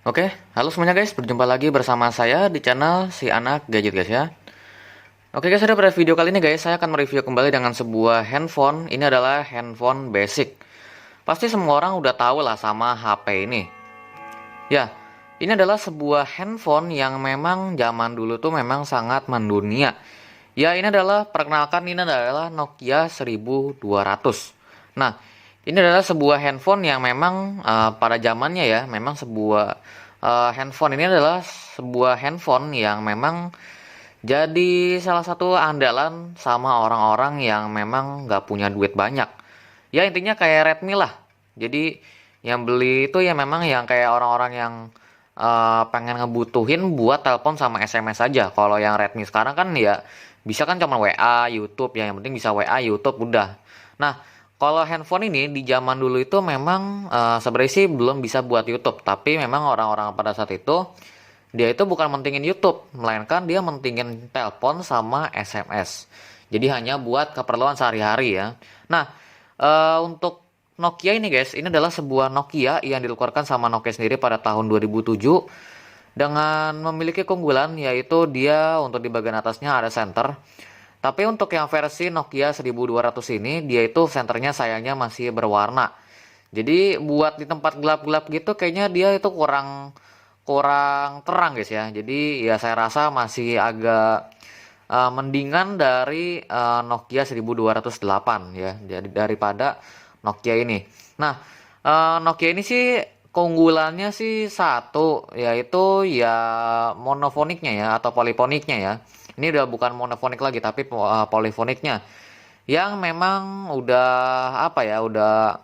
Oke, halo semuanya guys, berjumpa lagi bersama saya di channel Si Anak Gadget guys ya. Oke guys, pada video kali ini guys, saya akan mereview kembali dengan sebuah handphone. Ini adalah handphone basic. Pasti semua orang udah tahu lah sama HP ini. Ya, ini adalah sebuah handphone yang memang zaman dulu tuh memang sangat mendunia. Ya, ini adalah perkenalkan, ini adalah Nokia 1200. Nah, ini adalah sebuah handphone yang memang pada zamannya ya, memang sebuah handphone ini adalah sebuah handphone yang memang jadi salah satu andalan sama orang-orang yang memang nggak punya duit banyak. Ya intinya kayak Redmi lah. Jadi yang beli itu ya memang yang kayak orang-orang yang pengen ngebutuhin buat telepon sama SMS aja. Kalau yang Redmi sekarang kan ya bisa kan cuma WA, YouTube ya, yang penting bisa WA, YouTube udah. Nah, kalau handphone ini di zaman dulu itu memang sebenarnya sih belum bisa buat YouTube, tapi memang orang-orang pada saat itu dia itu bukan mentingin YouTube, melainkan dia mentingin telepon sama SMS. Jadi hanya buat keperluan sehari-hari ya. Nah, untuk Nokia ini guys, ini adalah sebuah Nokia yang dikeluarkan sama Nokia sendiri pada tahun 2007 dengan memiliki keunggulan yaitu dia untuk di bagian atasnya ada center. Tapi untuk yang versi Nokia 1200 ini dia itu senternya sayangnya masih berwarna. Jadi buat di tempat gelap-gelap gitu kayaknya dia itu kurang kurang terang guys ya. Jadi ya saya rasa masih agak mendingan dari Nokia 1208 ya. Jadi daripada Nokia ini. Nah, Nokia ini sih keunggulannya sih satu yaitu ya monofoniknya ya atau polifoniknya ya. Ini udah bukan monofonik lagi tapi polifoniknya yang memang udah apa ya udah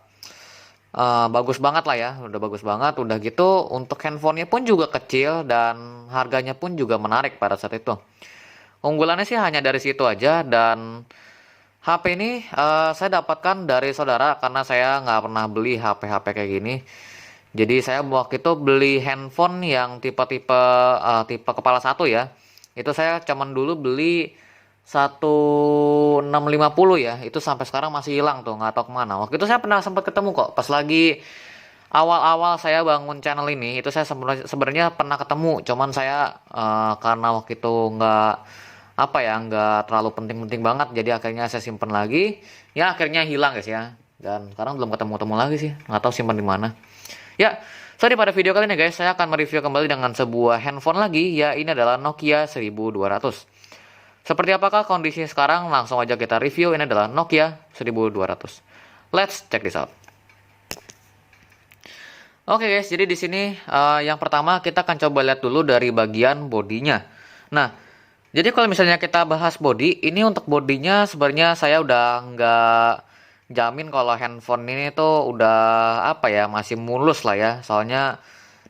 bagus banget lah ya, udah bagus banget. Udah gitu untuk handphonenya pun juga kecil dan harganya pun juga menarik pada saat itu. Unggulannya sih hanya dari situ aja dan HP ini saya dapatkan dari saudara karena saya nggak pernah beli HP-HP kayak gini. Jadi saya waktu itu beli handphone yang tipe-tipe tipe kepala satu ya. Itu saya cuman dulu beli 1650 ya. Itu sampai sekarang masih hilang tuh, nggak tahu kemana. Waktu itu saya pernah sempat ketemu kok pas lagi awal-awal saya bangun channel ini. Itu saya sebenarnya pernah ketemu. Cuman saya karena waktu itu nggak apa ya nggak terlalu penting-penting banget. Jadi akhirnya saya simpen lagi. Ya akhirnya hilang guys ya. Dan sekarang belum ketemu-ketemu lagi sih. Nggak tahu simpan di mana. Ya, sorry pada video kali ini guys, saya akan mereview kembali dengan sebuah handphone lagi, ya ini adalah Nokia 1200. Seperti apakah kondisi sekarang? Langsung aja kita review. Ini adalah Nokia 1200. Let's check this out. Oke guys, jadi di sini yang pertama kita akan coba lihat dulu dari bagian bodinya. Nah, jadi kalau misalnya kita bahas body, ini untuk bodinya sebenarnya saya udah nggak jamin kalau handphone ini tuh udah apa ya masih mulus lah ya. Soalnya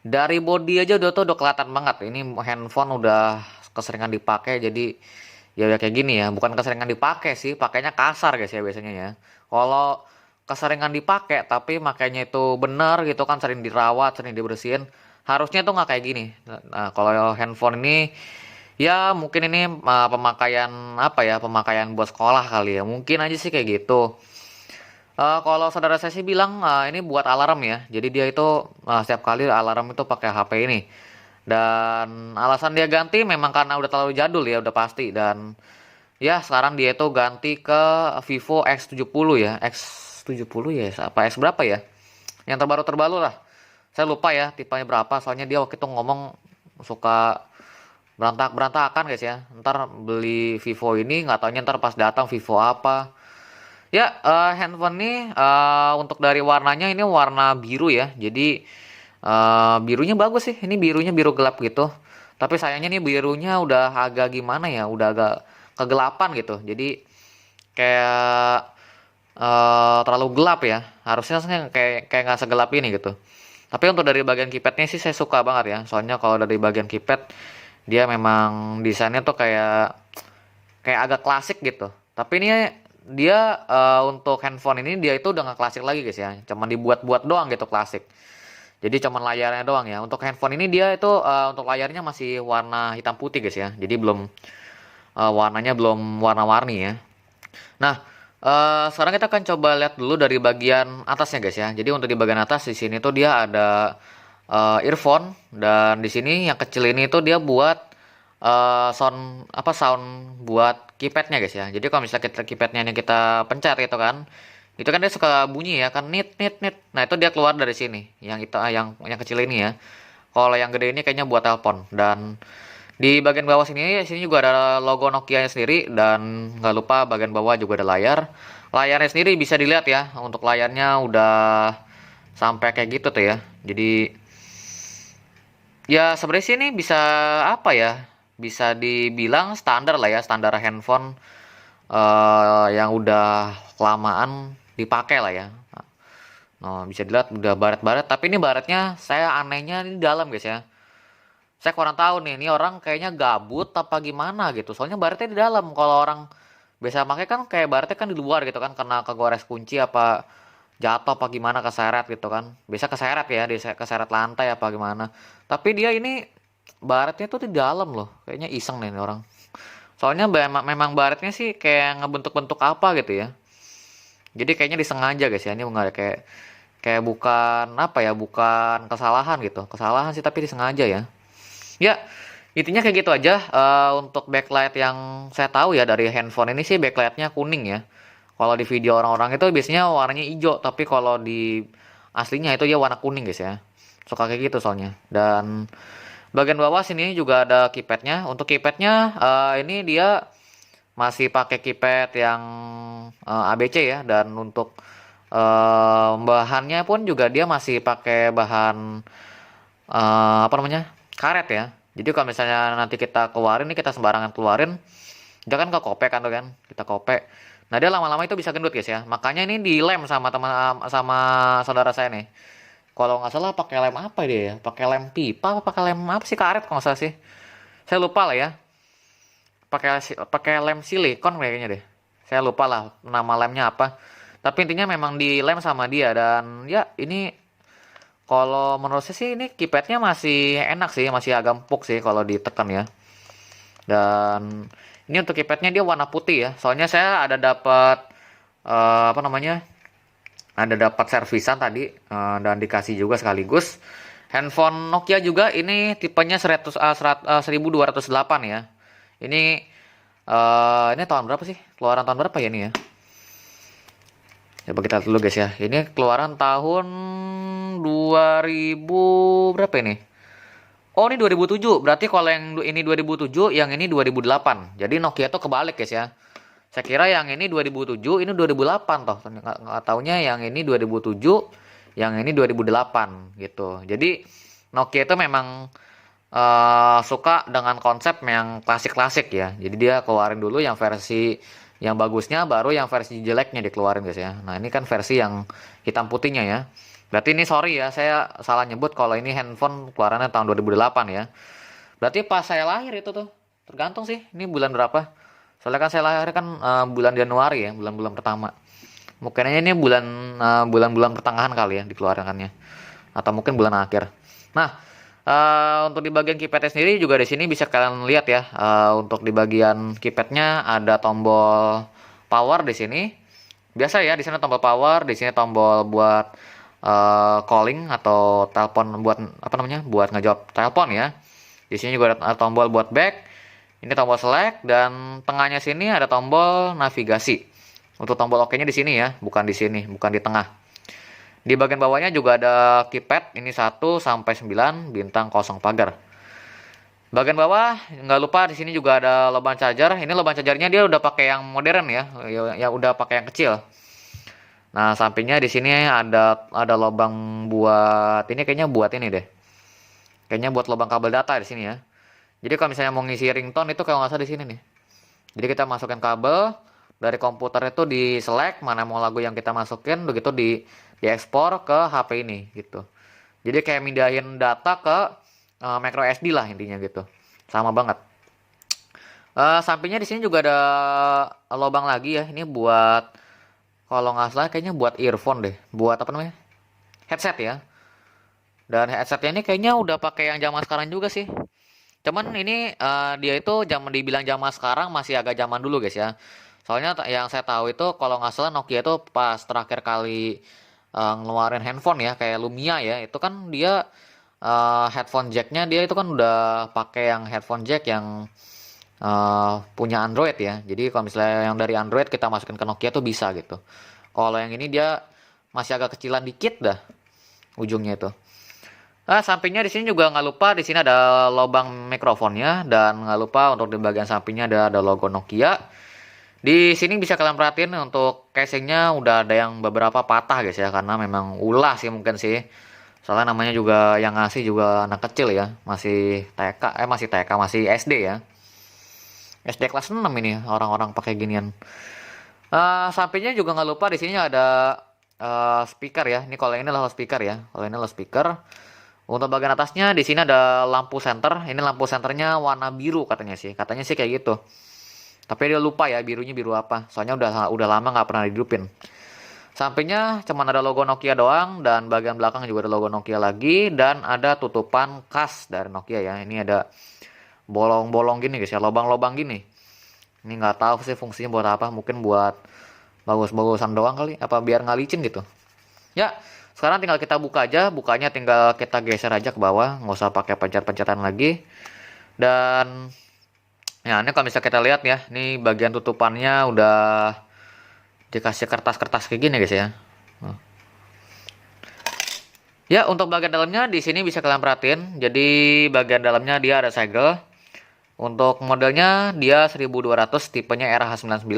dari body aja udah kelihatan banget. Ini handphone udah keseringan dipakai jadi ya udah kayak gini ya. Bukan keseringan dipakai sih, pakainya kasar guys ya biasanya ya. Kalau keseringan dipakai tapi makainya itu benar gitu kan sering dirawat, sering dibersihin, harusnya tuh nggak kayak gini. Nah, kalau handphone ini ya mungkin ini pemakaian apa ya pemakaian buat sekolah kali ya mungkin aja sih kayak gitu. Kalau saudara saya sih bilang ini buat alarm ya. Jadi dia itu setiap kali alarm itu pakai HP ini. Dan alasan dia ganti memang karena udah terlalu jadul ya, udah pasti. Dan ya sekarang dia itu ganti ke Vivo X70 ya. X70 ya, apa X berapa ya? Yang terbaru-terbaru lah. Saya lupa ya tipenya berapa. Soalnya dia waktu itu ngomong suka berantakan guys ya. Ntar beli Vivo ini nggak taunya ntar pas datang Vivo apa. Ya, handphone ini untuk dari warnanya ini warna biru ya. Jadi birunya bagus sih. Ini birunya biru gelap gitu. Tapi sayangnya nih birunya udah agak gimana ya, udah agak kegelapan gitu. Jadi kayak terlalu gelap ya. Harusnya kayak kayak nggak segelap ini gitu. Tapi untuk dari bagian keypadnya sih saya suka banget ya. Soalnya kalau dari bagian keypad dia memang desainnya tuh kayak kayak agak klasik gitu. Tapi ini dia untuk handphone ini dia itu udah nggak klasik lagi guys ya. Cuman dibuat-buat doang gitu klasik. Jadi cuman layarnya doang ya. Untuk handphone ini dia itu untuk layarnya masih warna hitam putih guys ya. Jadi belum warnanya belum warna-warni ya. Nah, sekarang kita akan coba lihat dulu dari bagian atasnya guys ya. Jadi untuk di bagian atas di sini tuh dia ada earphone, dan di sini yang kecil ini tuh dia buat sound buat keypadnya guys ya. Jadi kalau misalnya keypadnya ini kita pencet gitu kan, itu kan dia suka bunyi ya kan, nit nit nit. Nah itu dia keluar dari sini, yang itu yang kecil ini ya. Kalau yang gede ini kayaknya buat telepon. Dan di bagian bawah sini juga ada logo Nokia sendiri, dan nggak lupa bagian bawah juga ada layar. Layarnya sendiri bisa dilihat ya, untuk layarnya udah sampai kayak gitu tuh ya. Jadi ya sebenarnya sih ini bisa apa ya? Bisa dibilang standar lah ya, standar handphone yang udah lamaan dipakai lah ya. Nah, bisa dilihat udah baret-baret, tapi ini baretnya saya anehnya ini dalam guys ya. Saya kurang tahu nih, ini orang kayaknya gabut apa gimana gitu. Soalnya baretnya di dalam. Kalau orang biasa pakai kan kayak baretnya kan di luar gitu kan, karena kegores kunci apa jatuh apa gimana, keseret gitu kan. Biasa keseret ya, keseret lantai apa gimana. Tapi dia ini baretnya tuh di dalam loh. Kayaknya iseng nih ini orang. Soalnya memang baretnya sih kayak ngebentuk-bentuk apa gitu ya. Jadi kayaknya disengaja guys ya. Ini nggak kayak kayak bukan apa ya, bukan kesalahan gitu. Kesalahan sih tapi disengaja ya. Ya, intinya kayak gitu aja. Untuk backlight yang saya tahu ya dari handphone ini sih backlightnya kuning ya. Kalau di video orang-orang itu biasanya warnanya hijau, tapi kalau di aslinya itu dia warna kuning guys ya. Suka kayak gitu soalnya. Dan bagian bawah sini juga ada keypadnya. Untuk keypadnya ini dia masih pakai keypad yang ABC ya. Dan untuk bahannya pun juga dia masih pakai bahan apa namanya, karet ya. Jadi kalau misalnya nanti kita keluarin nih, kita sembarangan keluarin, dia kan ke kopek kan tuh kan, kita kopek. Nah dia lama-lama itu bisa gendut guys ya. Makanya ini dilem sama teman, sama saudara saya nih. Kalau nggak salah pakai lem apa dia ya? Pakai lem pipa apa pakai lem apa sih, karet kalau nggak salah sih. Saya lupa lah ya. Pakai lem silikon kayaknya deh. Saya lupa lah nama lemnya apa. Tapi intinya memang dilem sama dia, dan ya ini kalau menurut saya sih ini keypadnya masih enak sih, masih agak empuk sih kalau ditekan ya. Dan ini untuk keypadnya dia warna putih ya. Soalnya saya ada dapat apa namanya? Ada dapat servisan tadi, dan dikasih juga sekaligus. Handphone Nokia juga ini tipenya 1208 ya. Ini tahun berapa sih? Keluaran tahun berapa ya ini ya? Coba kita lihat dulu guys ya. Ini keluaran tahun 2000 berapa ini? Oh, ini 2007. Berarti kalau yang ini 2007, yang ini 2008. Jadi Nokia tuh kebalik guys ya. Saya kira yang ini 2007, ini 2008 toh. Nggak taunya yang ini 2007, yang ini 2008 gitu. Jadi Nokia itu memang suka dengan konsep yang klasik-klasik ya. Jadi dia keluarin dulu yang versi yang bagusnya, baru yang versi jeleknya dikeluarin guys ya. Nah ini kan versi yang hitam putihnya ya. Berarti ini sorry ya, saya salah nyebut kalau ini handphone keluarannya tahun 2008 ya. Berarti pas saya lahir itu tuh. Tergantung sih, ini bulan berapa. Soalnya kan saya lahir kan bulan Januari ya, bulan-bulan pertama. Mungkin aja ini bulan-bulan pertengahan kali ya dikeluarkannya. Atau mungkin bulan akhir. Nah, untuk di bagian keypadnya sendiri juga di sini bisa kalian lihat ya. Untuk di bagian keypadnya ada tombol power di sini. Biasa ya, di sana tombol power, di sini tombol buat calling atau telepon, buat apa namanya? Buat ngejawab telepon ya. Di sini juga ada tombol buat back. Ini tombol select, dan tengahnya sini ada tombol navigasi. Untuk tombol OK-nya di sini ya, bukan di sini, bukan di tengah. Di bagian bawahnya juga ada keypad, ini 1 sampai 9 bintang kosong pagar. Bagian bawah nggak lupa di sini juga ada lubang charger. Ini lubang chargernya dia udah pakai yang modern ya, ya udah pakai yang kecil. Nah, sampingnya di sini ada lubang buat ini, kayaknya buat ini deh. Kayaknya buat lubang kabel data di sini ya. Jadi kalau misalnya mau ngisi ringtone itu kalau nggak salah di sini nih. Jadi kita masukkan kabel dari komputer itu, di select mana mau lagu yang kita masukin, begitu diekspor ke HP ini gitu. Jadi kayak mindahin data ke micro SD lah intinya gitu. Sama banget. Sampingnya di sini juga ada lubang lagi ya. Ini buat, kalau nggak salah kayaknya buat earphone deh. Buat apa namanya? Headset ya. Dan headsetnya ini kayaknya udah pakai yang zaman sekarang juga sih. Cuman ini dia itu dibilang zaman sekarang masih agak zaman dulu guys ya. Soalnya yang saya tahu itu kalau nggak salah Nokia itu pas terakhir kali ngeluarin handphone ya kayak Lumia ya, itu kan dia headphone jacknya dia itu kan udah pakai yang headphone jack yang punya Android ya. Jadi kalau misalnya yang dari Android kita masukin ke Nokia tuh bisa gitu. Kalau yang ini dia masih agak kecilan dikit dah ujungnya itu. Sampingnya di sini juga nggak lupa di sini ada lubang mikrofonnya dan nggak lupa untuk di bagian sampingnya ada logo Nokia. Di sini bisa kalian perhatiin untuk casingnya udah ada yang beberapa patah guys ya karena memang ulah sih mungkin sih. Soalnya namanya juga yang ngasih juga anak kecil ya, masih SD ya. SD kelas 6 ini orang-orang pakai ginian. Sampingnya juga nggak lupa di sini ada speaker ya. Ini kalau ini adalah speaker ya. Kalau ini adalah speaker. Untuk bagian atasnya di sini ada lampu senter. Ini lampu senternya warna biru katanya sih. Katanya sih kayak gitu. Tapi dia lupa ya birunya biru apa. Soalnya udah lama nggak pernah dihidupin. Sampingnya cuma ada logo Nokia doang dan bagian belakang juga ada logo Nokia lagi dan ada tutupan khas dari Nokia ya. Ini ada bolong-bolong gini guys ya, lubang-lubang gini. Ini nggak tahu sih fungsinya buat apa. Mungkin buat bagus-bagusan doang kali. Apa biar nggak licin gitu. Ya, sekarang tinggal kita buka aja. Bukanya tinggal kita geser aja ke bawah. Nggak usah pakai pencet-pencetan lagi. Dan ya ini kalau bisa kita lihat ya. Ini bagian tutupannya udah dikasih kertas-kertas kayak gini guys ya. Ya, untuk bagian dalamnya di sini bisa kalian perhatiin. Jadi bagian dalamnya dia ada segel. Untuk modelnya dia 1200, tipenya RH99.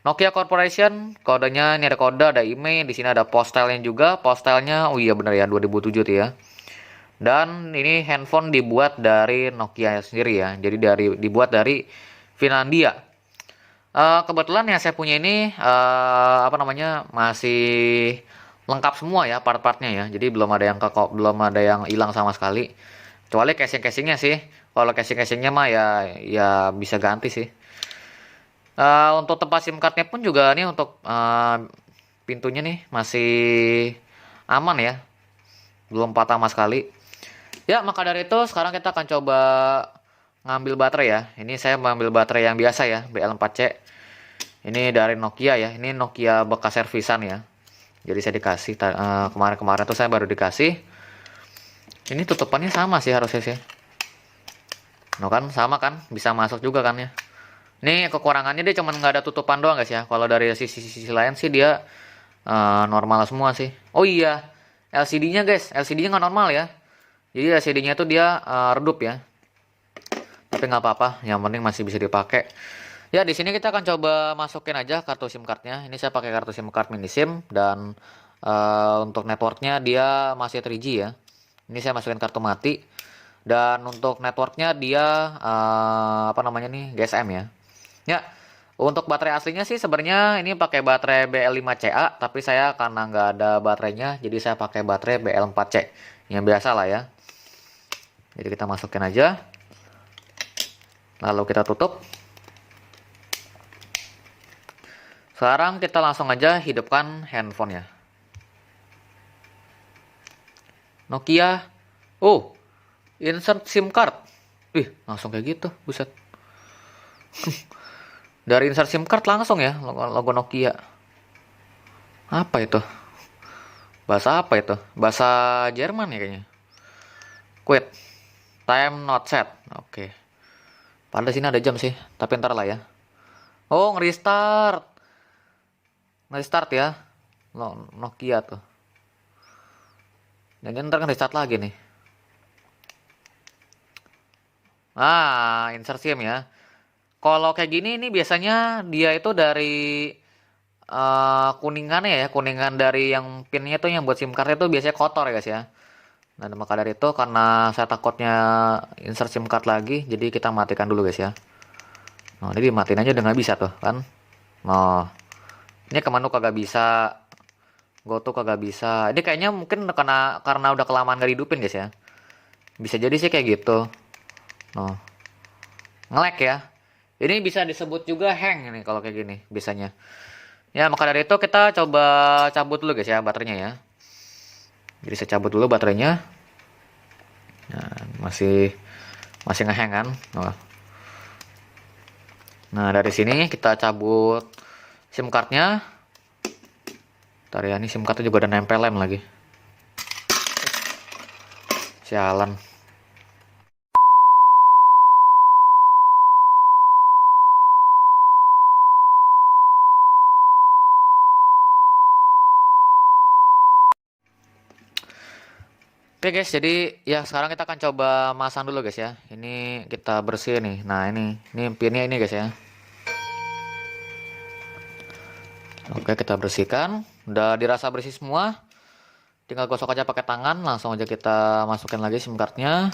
Nokia Corporation, kodenya ini ada kode, ada email, di sini ada postelnya juga. Postelnya, oh iya benar ya 2007 tuh ya. Dan ini handphone dibuat dari Nokia sendiri ya. Jadi dibuat dari Finlandia. Kebetulan yang saya punya ini apa namanya masih lengkap semua ya part-partnya ya. Jadi belum ada yang hilang sama sekali. Kecuali casing-casingnya sih. Kalau casing-casingnya mah ya bisa ganti sih. Untuk tempat SIM cardnya pun juga nih untuk pintunya nih masih aman ya. Belum patah sama sekali. Ya, maka dari itu sekarang kita akan coba ngambil baterai ya. Ini saya mengambil baterai yang biasa ya, BL4C. Ini dari Nokia ya. Ini Nokia bekas servisan ya. Jadi saya dikasih kemarin-kemarin tuh saya baru dikasih. Ini tutupannya sama sih harusnya sih. No kan, sama kan, bisa masuk juga kan ya. Ini kekurangannya dia cuma nggak ada tutupan doang guys ya. Kalau dari sisi lain sih dia normal semua sih. Oh iya, LCD-nya guys, LCD-nya nggak normal ya. Jadi LCD-nya itu dia redup ya. Tapi nggak apa-apa, yang penting masih bisa dipakai. Ya di sini kita akan coba masukin aja kartu SIM cardnya. Ini saya pakai kartu SIM card mini SIM dan untuk networknya dia masih 3G ya. Ini saya masukin kartu mati. Dan untuk networknya dia apa namanya nih GSM ya. Ya, untuk baterai aslinya sih sebenarnya ini pakai baterai BL5CA, tapi saya karena nggak ada baterainya, jadi saya pakai baterai BL4C yang biasa lah ya. Jadi kita masukin aja, lalu kita tutup. Sekarang kita langsung aja hidupkan handphone ya. Nokia, oh, insert SIM card. Langsung kayak gitu, buset. Dari insert SIM card langsung ya, logo Nokia. Apa itu? Bahasa apa itu? Bahasa Jerman ya kayaknya. Quit. Time not set. Oke. Padahal sini ada jam sih, tapi ntar lah ya. Oh, nge-restart. Nge-restart ya. Nokia tuh. Dan ntar kan restart lagi nih. Insert SIM ya. Kalau kayak gini ini biasanya dia itu dari kuningannya ya, kuningan dari yang pinnya tuh yang buat SIM card itu biasanya kotor ya guys ya. Nah maka dari itu karena saya takutnya insert SIM card lagi, jadi kita matikan dulu guys ya. Nah ini dimatiin aja udah nggak bisa tuh kan. Nah ini kemana kagak bisa, go to kagak bisa. Ini kayaknya mungkin karena udah kelamaan gak dihidupin guys ya. Bisa jadi sih kayak gitu. Nah nge-lag ya. Ini bisa disebut juga hang ini kalau kayak gini biasanya. Ya maka dari itu kita coba cabut dulu guys ya baterainya ya. Jadi saya cabut dulu baterainya. Nah, masih ngehang kan. Nah dari sini kita cabut SIM cardnya. Ntar ya ini SIM cardnya juga ada nempel lem lagi. Sialan. Oke guys, jadi ya sekarang kita akan coba masang dulu guys ya. Ini kita bersih nih. Nah ini pinnya ini guys ya. Oke, kita bersihkan. Udah dirasa bersih semua. Tinggal gosok aja pakai tangan. Langsung aja kita masukin lagi SIM cardnya.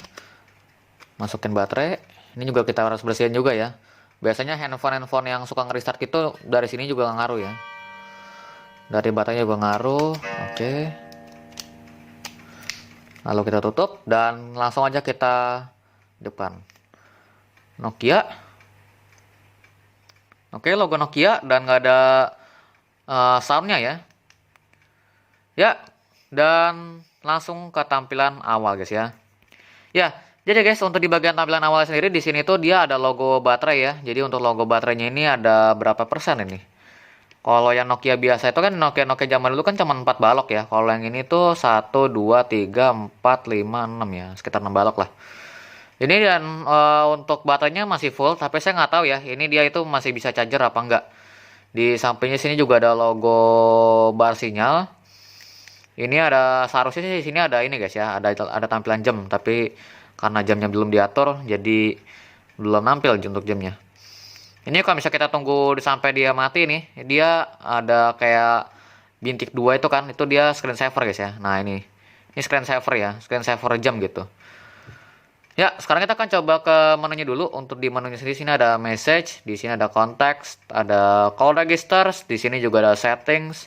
Masukin baterai. Ini juga kita harus bersihin juga ya. Biasanya handphone yang suka nge-restart gitu dari sini juga ngaruh ya. Dari baterainya juga ngaruh. Oke. Lalu kita tutup dan langsung aja kita depan. Nokia. Oke, logo Nokia dan nggak ada soundnya ya. Ya, dan langsung ke tampilan awal guys ya. Ya, jadi guys untuk di bagian tampilan awal sendiri di sini tuh dia ada logo baterai ya. Jadi untuk logo baterainya ini ada berapa persen ini? Kalau yang Nokia biasa itu kan Nokia zaman dulu kan cuma 4 balok ya. Kalau yang ini tuh 1 2 3 4 5 6 ya, sekitar 6 balok lah. Ini dan untuk baterainya masih full, tapi saya nggak tahu ya. Ini dia itu masih bisa charger apa enggak. Di sampingnya sini juga ada logo bar sinyal. Ini ada seharusnya sih di sini ada ini guys ya, ada tampilan jam, tapi karena jamnya belum diatur jadi belum nampil untuk jamnya. Ini kalau misalnya kita tunggu sampai dia mati nih, dia ada kayak bintik 2 itu kan, itu dia screen saver guys ya. Nah, ini screen saver ya, screen saver jam gitu. Ya, sekarang kita akan coba ke menunya dulu. Untuk di menunya sendiri sini ada message, di sini ada context, ada call registers, di sini juga ada settings,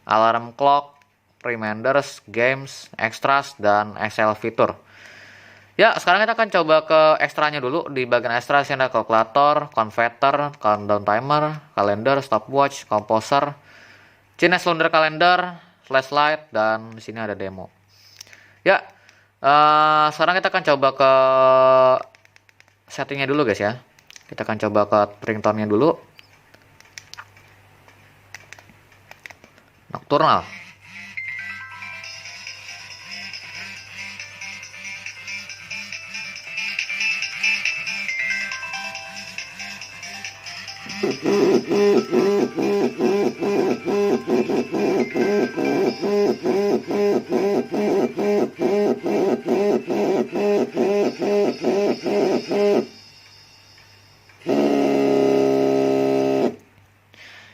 alarm clock, reminders, games, extras, dan Excel fitur. Ya, sekarang kita akan coba ke ekstranya dulu. Di bagian ekstra sini ada kalkulator, converter, countdown timer, kalender, stopwatch, composer, Chinese calendar calendar, flashlight, dan di sini ada demo. Ya, sekarang kita akan coba ke settingnya dulu guys ya. Kita akan coba ke ringtone-nya dulu. Nocturnal.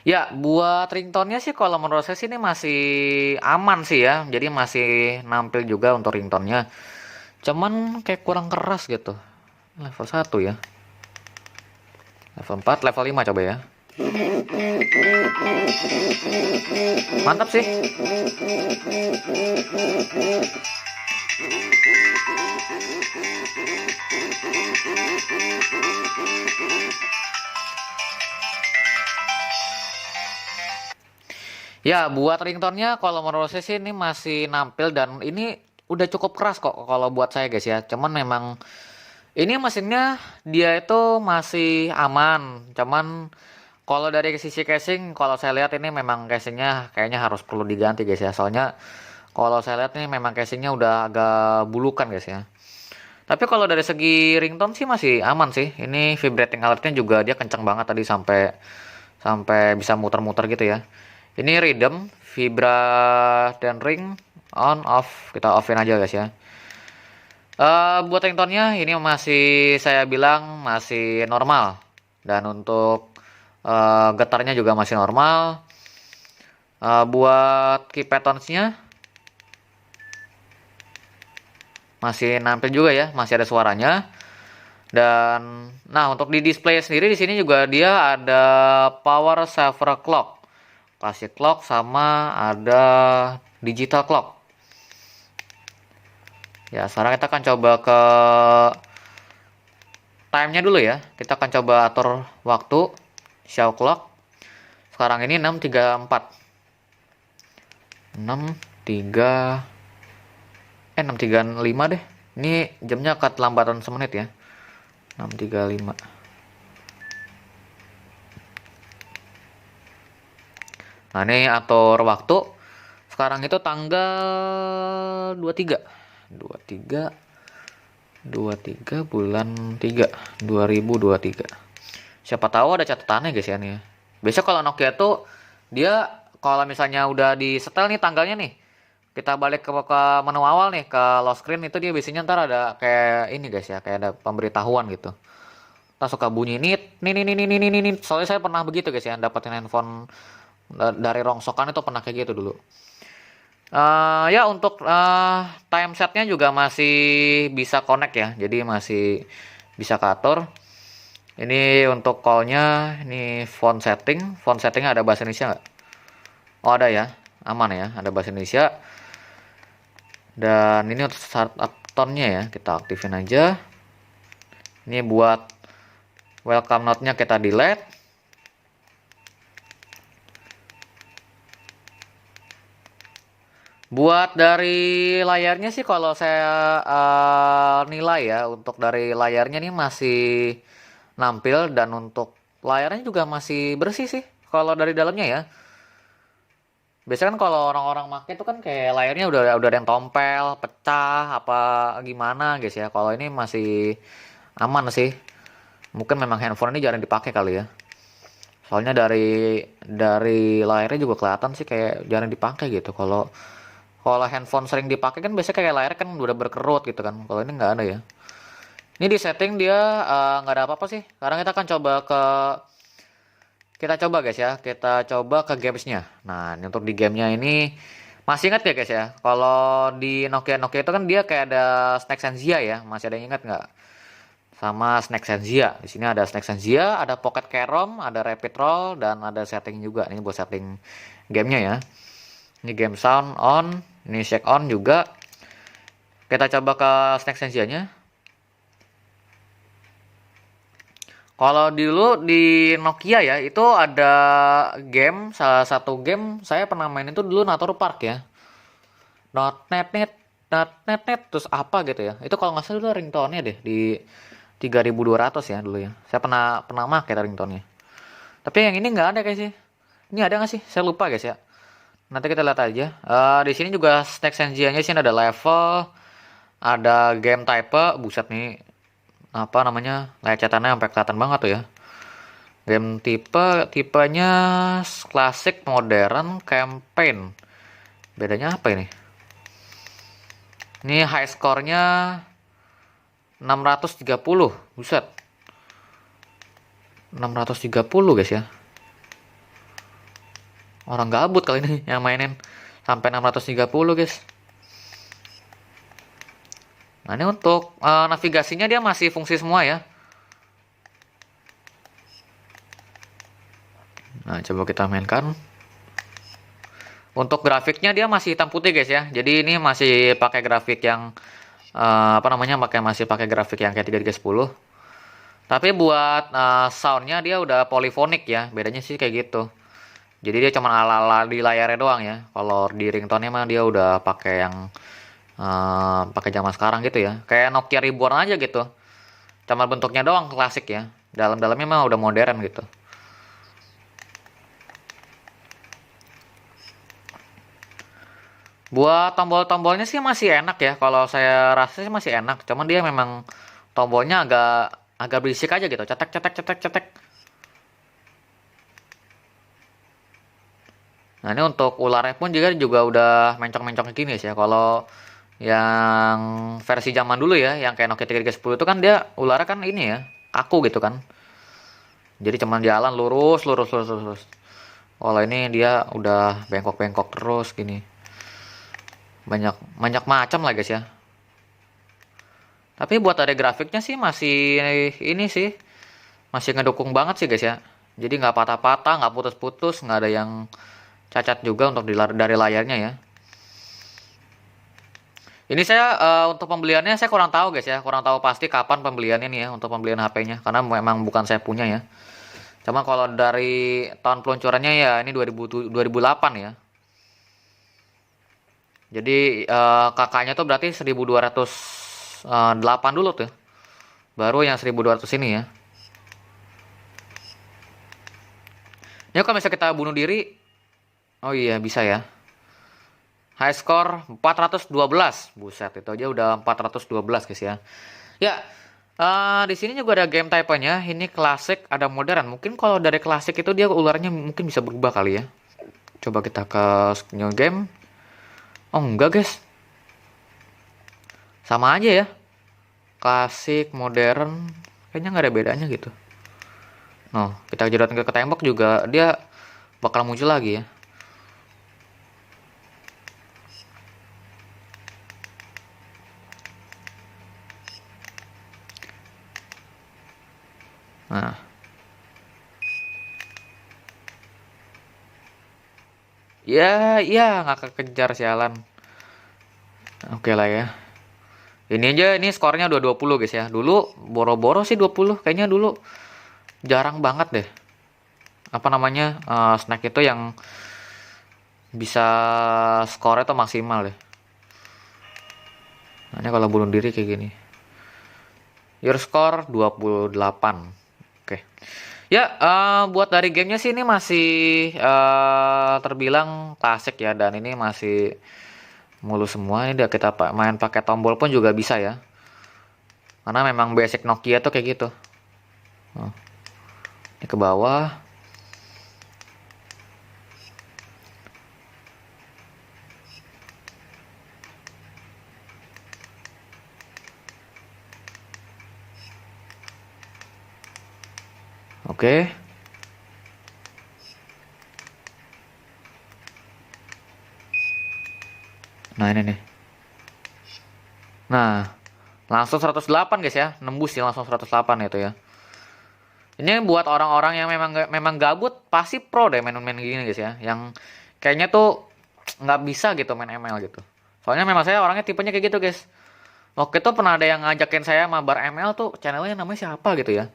Ya, buat ringtone-nya sih kalau menurut saya sih ini masih aman sih ya. Jadi masih nampil juga untuk ringtone-nya. Cuman kayak kurang keras gitu. Level 1 ya. Level 4, level 5 coba ya. Mantap sih. Ya, buat ringtone-nya kalau menurut saya sih ini masih nampil dan ini udah cukup keras kok kalau buat saya guys ya. Cuman memang ini mesinnya dia itu masih aman. Cuman kalau dari sisi casing, kalau saya lihat ini memang casingnya kayaknya harus perlu diganti guys ya. Soalnya kalau saya lihat ini memang casingnya udah agak bulukan guys ya. Tapi kalau dari segi ringtone sih masih aman sih. Ini vibrating alertnya juga dia kencang banget tadi sampai sampai bisa muter-muter gitu ya. Ini rhythm, vibra dan ring on off. Kita offin aja guys ya. Buat ringtone-nya ini masih saya bilang masih normal. Dan untuk getarnya juga masih normal. Buat keypad tones-nya masih nampil juga ya, masih ada suaranya. Dan nah untuk di display sendiri di sini juga dia ada power saver clock, classic clock, sama ada digital clock. Ya, sekarang kita akan coba ke time-nya dulu ya. Kita akan coba atur waktu show clock. Sekarang ini 6.34. 6.35 deh. Ini jamnya keterlambatan semenit ya. 6.35. Nah, ini atur waktu. Sekarang itu tanggal 23. 23 bulan 3 2023. Siapa tahu ada catatannya guys ya nih. Biasa kalau Nokia tuh dia kalau misalnya udah di setel nih tanggalnya nih, kita balik ke menu awal nih ke lock screen itu dia biasanya ntar ada kayak ini guys ya, kayak ada pemberitahuan gitu. Ntar suka bunyi nih. Soalnya saya pernah begitu guys ya, dapetin handphone dari rongsokan itu pernah kayak gitu dulu. Ya untuk time setnya juga masih bisa connect ya, jadi masih bisa keatur. Ini untuk callnya, ini font settingnya ada bahasa Indonesia nggak? Oh ada ya, aman ya, ada bahasa Indonesia. Dan ini untuk startup tone-nya ya, kita aktifin aja. Ini buat welcome note-nya kita delete. Buat dari layarnya sih kalau saya nilai ya, untuk dari layarnya nih masih nampil dan untuk layarnya juga masih bersih sih kalau dari dalamnya ya. Biasanya kan kalau orang-orang make itu kan kayak layarnya udah ada yang tompel, pecah apa gimana guys ya. Kalau ini masih aman sih. Mungkin memang handphone ini jarang dipakai kali ya. Soalnya dari layarnya juga kelihatan sih kayak jarang dipakai gitu. Kalau handphone sering dipakai kan biasanya kayak layar kan udah berkerut gitu kan. Kalau ini nggak ada ya. Ini di setting dia nggak ada apa-apa sih. Sekarang kita coba guys ya. Kita coba ke gamesnya. Nah, ini untuk di gamenya ini masih ingat ya guys ya. Kalau di Nokia itu kan dia kayak ada Snack Senzia ya. Masih ada yang ingat nggak? Sama Snack Senzia. Di sini ada Snack Senzia, ada Pocket Carom, ada Rapid Roll dan ada setting juga. Ini buat setting gamenya ya. Ini game sound on, ini shake on juga. Kita coba ke Snack Sensia-nya. Kalau dulu di Nokia ya, itu ada game, salah satu game saya pernah main itu dulu Natur Park ya. .net, terus apa gitu ya. Itu kalau nggak salah dulu ringtone-nya deh di 3200 ya dulu ya. Saya pernah make ringtone-nya. Tapi yang ini nggak ada guys sih. Ini ada nggak sih? Saya lupa guys ya. Nanti kita lihat aja. Di sini juga Snack Sensia-nya sih ada level, ada game type. Buset nih, apa namanya, lecetannya sampai kelihatan banget tuh ya. Game tipenya klasik, modern, campaign. Bedanya apa ini? Ini high score-nya 630. Buset. 630 guys ya. Orang gabut kali ini yang mainin sampai 630 guys. Nah ini untuk navigasinya dia masih fungsi semua ya. Nah coba kita mainkan. Untuk grafiknya dia masih hitam putih guys ya. Jadi ini masih pakai grafik yang masih pakai grafik yang kayak 3310. Tapi buat soundnya dia udah polyphonic ya. Bedanya sih kayak gitu. Jadi dia cuma ala-ala di layarnya doang ya. Kalau di ringtone-nya mah dia udah pakai yang pakai zaman sekarang gitu ya. Kayak Nokia Reborn aja gitu. Cuma bentuknya doang klasik ya. Dalam-dalamnya mah udah modern gitu. Buat tombol-tombolnya sih masih enak ya. Kalau saya rasa sih masih enak. Cuman dia memang tombolnya agak berisik aja gitu. Cetek cetek cetek cetek. Nah ini untuk ularnya pun juga udah mencong-mencong gini sih ya. Kalau yang versi zaman dulu ya, yang kayak Nokia 3310 itu kan dia ularnya kan ini ya, kaku gitu kan. Jadi cuman jalan lurus. Kalau ini dia udah bengkok-bengkok terus gini. Banyak macam lah guys ya. Tapi buat ada grafiknya sih masih ini sih, masih ngedukung banget sih guys ya. Jadi nggak patah-patah, nggak putus-putus, nggak ada yang cacat juga untuk dari layarnya ya. Ini saya untuk pembeliannya saya kurang tahu guys ya, kurang tahu pasti kapan pembeliannya nih ya untuk pembelian HP-nya karena memang bukan saya punya ya. Cuma kalau dari tahun peluncurannya ya ini 2008 ya. Jadi kakaknya tuh berarti 1208 dulu tuh. Baru yang 1200 ini ya. Ini kalau misalnya kita bunuh diri, oh iya bisa ya. High score 412. Buset, itu aja udah 412 guys ya. Ya, di sini juga ada game type-nya. Ini klasik, ada modern. Mungkin kalau dari klasik itu dia ularnya mungkin bisa berubah kali ya. Coba kita ke new game. Oh enggak guys, sama aja ya. Klasik, modern, kayaknya nggak ada bedanya gitu. Nah, kita jedotin ke tembok juga dia bakal muncul lagi ya. Nah, ya, ya nggak kekejar sialan. Oke lah ya. Ini aja, ini skornya udah 20 guys ya. Dulu boro-boro sih 20, kayaknya dulu jarang banget deh. Apa namanya, snack itu yang bisa skornya tuh maksimal deh. Nah, ini kalau bunuh diri kayak gini. Your score 28. Oke. Ya, buat dari gamenya sih ini masih terbilang klasik ya, dan ini masih mulus semua. Ini udah kita main pakai tombol pun juga bisa ya. Karena memang basic Nokia tuh kayak gitu. Oh, ini ke bawah. Oke. Nah, ini nih. Nah, langsung 108 guys ya. Nembus sih langsung 108 itu ya. Ini buat orang-orang yang memang gabut, pasti pro deh main-main gini guys ya. Yang kayaknya tuh nggak bisa gitu main ML gitu. Soalnya memang saya orangnya tipenya kayak gitu guys. Waktu itu pernah ada yang ngajakin saya mabar ML tuh, channelnya namanya siapa gitu ya.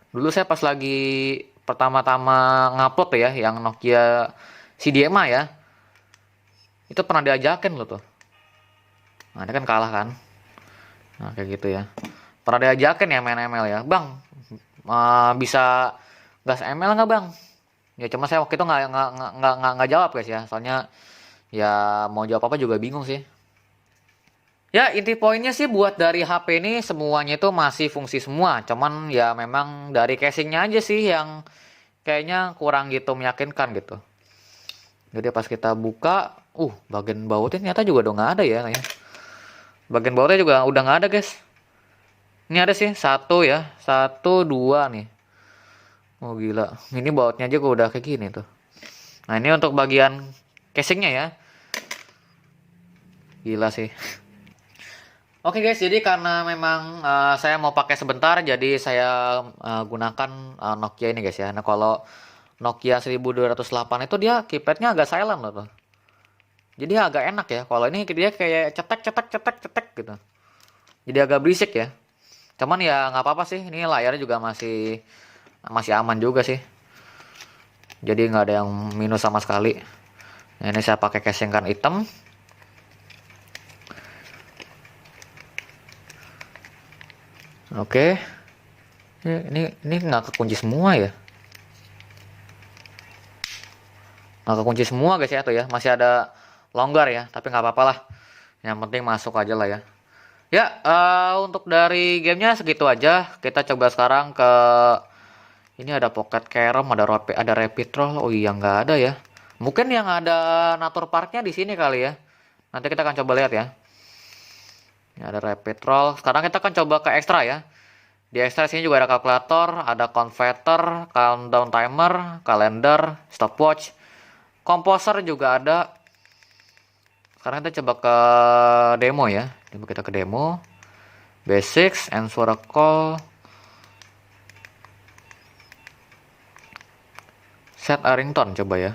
Dulu saya pas lagi pertama-tama ngupload ya, yang Nokia CDMA ya. Itu pernah diajakin loh tuh. Nah, ini kan kalah kan. Nah, kayak gitu ya. Pernah diajakin ya main ML ya. Bang, bisa gas ML nggak bang? Ya cuma saya waktu itu nggak jawab guys ya. Soalnya ya mau jawab apa juga bingung sih. Ya, inti poinnya sih buat dari HP ini semuanya itu masih fungsi semua. Cuman ya memang dari casingnya aja sih yang kayaknya kurang gitu meyakinkan gitu. Jadi pas kita buka, bagian bautnya ternyata juga udah nggak ada ya. Bagian bautnya juga udah nggak ada guys. Ini ada sih, satu ya. Satu, dua nih. Oh gila, ini bautnya aja udah kayak gini tuh. Nah ini untuk bagian casingnya ya. Gila sih. Oke guys, jadi karena memang saya mau pakai sebentar, jadi saya gunakan Nokia ini guys ya. Nah kalau Nokia 1208 itu dia keypadnya agak silent loh tuh. Jadi agak enak ya. Kalau ini dia kayak cetek cetek cetek cetek gitu. Jadi agak berisik ya. Cuman ya nggak apa-apa sih. Ini layarnya juga masih masih aman juga sih. Jadi nggak ada yang minus sama sekali. Nah, ini saya pakai casing kan hitam. Oke. Ini nggak kekunci semua ya. Nggak kekunci semua guys ya tuh ya. Masih ada longgar ya. Tapi nggak apa-apa lah. Yang penting masuk aja lah ya. Ya, untuk dari gamenya segitu aja. Kita coba sekarang ke ini ada Pocket Carom, ada Rapid Roll. Oh iya nggak ada ya. Mungkin yang ada Natur Parknya di sini kali ya. Nanti kita akan coba lihat ya. Ini ada Rapid Roll. Sekarang kita akan coba ke ekstra ya. Di ekstra sini juga ada kalkulator, ada converter, countdown timer, kalender, stopwatch, komposer juga ada. Sekarang kita coba ke demo ya. Coba kita ke demo. Basics, answer a call, set a ringtone coba ya.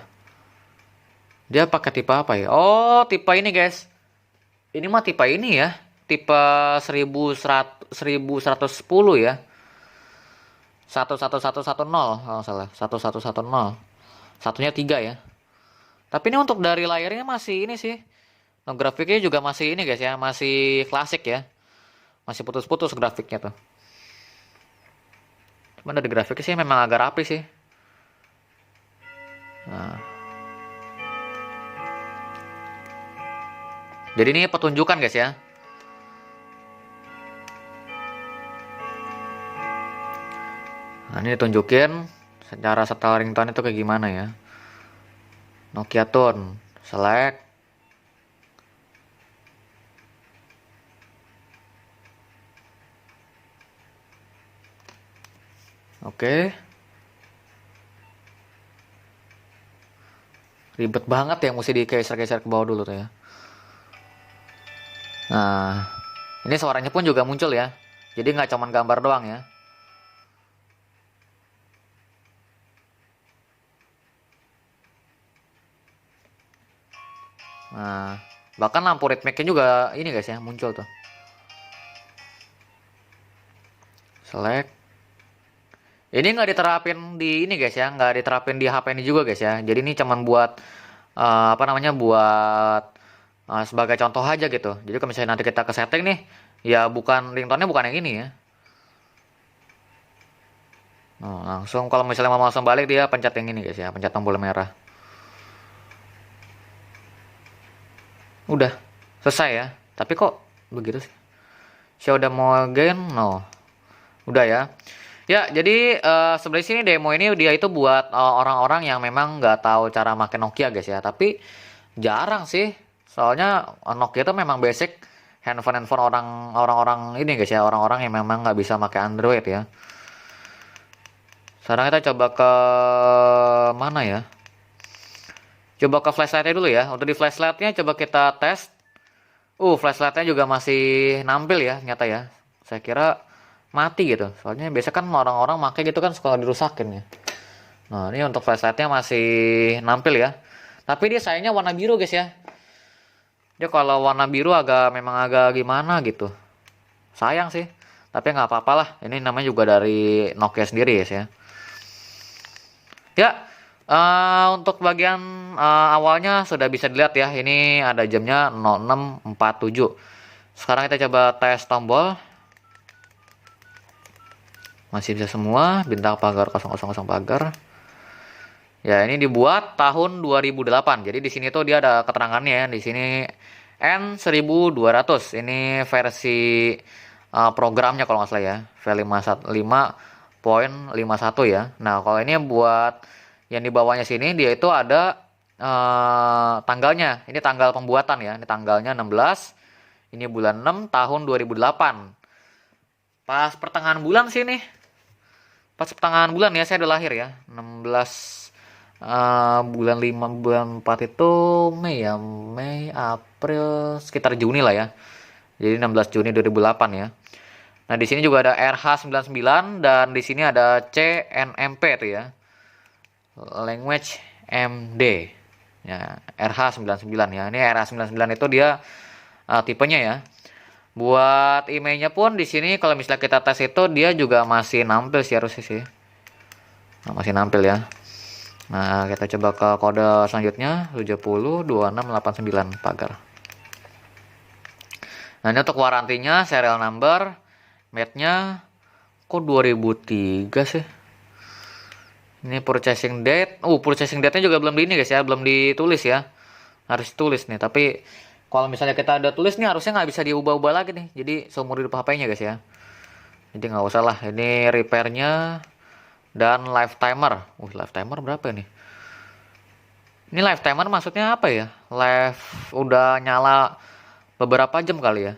Dia pakai tipe apa ya? Oh, tipe ini guys. Ini mah tipe ini ya. Tipe 1110 ya. 11110 kalau salah. 1110. Satunya 3 ya. Tapi ini untuk dari layarnya masih ini sih. Nah, grafiknya juga masih ini guys ya, masih klasik ya. Masih putus-putus grafiknya tuh. Cuman dari grafiknya sih memang agak rapi sih. Nah. Jadi ini petunjukan guys ya. Nah, ini ditunjukin secara setel ringtone itu kayak gimana ya. Nokia Tune, select. Oke. Ribet banget ya, mesti digeser-geser ke bawah dulu tuh ya. Nah, ini suaranya pun juga muncul ya. Jadi nggak cuman gambar doang ya. Nah, bahkan lampu ritmiknya juga ini guys ya, muncul tuh. Select. Ini nggak diterapin di ini guys ya, nggak diterapin di HP ini juga guys ya. Jadi ini cuman buat apa namanya, buat sebagai contoh aja gitu. Jadi kalau misalnya nanti kita ke setting nih, ya bukan ringtone-nya bukan yang ini ya. Nah, langsung kalau misalnya mau langsung balik dia pencet yang ini guys ya, pencet tombol merah. Udah selesai ya. Tapi kok begitu sih? Show demo again, no. Udah ya. Ya, jadi sebenarnya sini demo ini dia itu buat orang-orang yang memang nggak tahu cara pakai Nokia guys ya. Tapi jarang sih. Soalnya Nokia itu memang basic handphone orang-orang ini guys ya, orang-orang yang memang nggak bisa pakai Android ya. Sekarang kita coba ke mana ya? Coba ke flashlightnya dulu ya. Untuk di flashlightnya coba kita tes. Flashlightnya juga masih nampil ya, nyata ya. Saya kira mati gitu. Soalnya biasa kan orang-orang pakai gitu kan suka dirusakin ya. Nah, ini untuk flashlightnya masih nampil ya. Tapi dia sayangnya warna biru guys ya. Dia kalau warna biru memang agak gimana gitu. Sayang sih. Tapi nggak apa-apa lah. Ini namanya juga dari Nokia sendiri guys ya. Ya, untuk bagian awalnya sudah bisa dilihat ya. Ini ada jamnya 06.47. Sekarang kita coba tes tombol. Masih bisa semua. Bintang pagar 000 pagar. Ya, ini dibuat tahun 2008. Jadi di sini tuh dia ada keterangannya ya. Di sini N1200. Ini versi programnya kalau nggak salah ya. V5.51 ya. Nah, kalau ini buat yang di bawahnya sini dia itu ada tanggalnya. Ini tanggal pembuatan ya. Ini tanggalnya 16. Ini bulan 6 tahun 2008. Pas pertengahan bulan sih nih. Pas pertengahan bulan ya saya udah lahir ya. 16 bulan 5 bulan 4 itu Mei ya. Mei, April, sekitar Juni lah ya. Jadi 16 Juni 2008 ya. Nah, di sini juga ada RH99 dan di sini ada CNMP tuh ya. Language MD. Ya, RH99 ya. Ini RH99 itu dia tipenya ya. Buat emailnya pun di sini kalau misalnya kita tes itu dia juga masih nampil sih harusnya sih. Nah, masih nampil ya. Nah, kita coba ke kode selanjutnya 702689 pagar. Nah, ini untuk warantinya, serial number, mate-nya kok 2003 sih. Ini purchasing date. Purchasing date-nya juga belum di ini guys ya, belum ditulis ya. Harus ditulis nih, tapi kalau misalnya kita ada tulis nih harusnya nggak bisa diubah-ubah lagi nih. Jadi seumur hidup HP-nya guys ya. Jadi nggak usah lah. Ini repair-nya dan lifetimer. Lifetimer berapa nih? Ini lifetimer maksudnya apa ya? Udah nyala beberapa jam kali ya.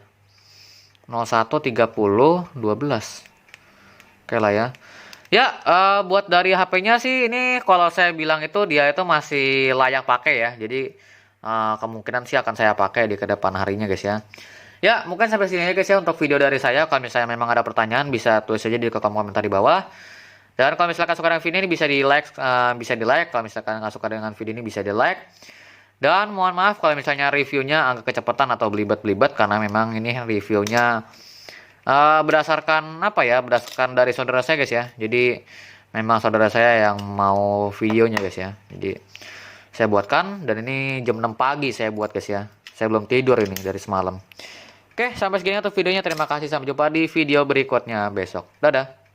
01.30.12. Oke lah ya. Ya, buat dari HP-nya sih ini kalau saya bilang itu dia itu masih layak pakai ya. Jadi kemungkinan sih akan saya pakai di kedepan harinya guys ya. Ya, mungkin sampai sini aja guys ya untuk video dari saya. Kalau misalnya memang ada pertanyaan bisa tulis aja di kolom komentar di bawah. Dan kalau misalkan suka dengan video ini bisa di like, Kalau misalkan nggak suka dengan video ini bisa di like. Dan mohon maaf kalau misalnya reviewnya agak kecepatan atau belibet-belibet karena memang ini reviewnya berdasarkan apa ya? Berdasarkan dari saudara saya guys ya. Jadi memang saudara saya yang mau videonya guys ya. Jadi saya buatkan dan ini jam 6 pagi saya buat guys ya. Saya belum tidur ini dari semalam. Oke, sampai segini untuk videonya. Terima kasih, sampai jumpa di video berikutnya besok. Dadah.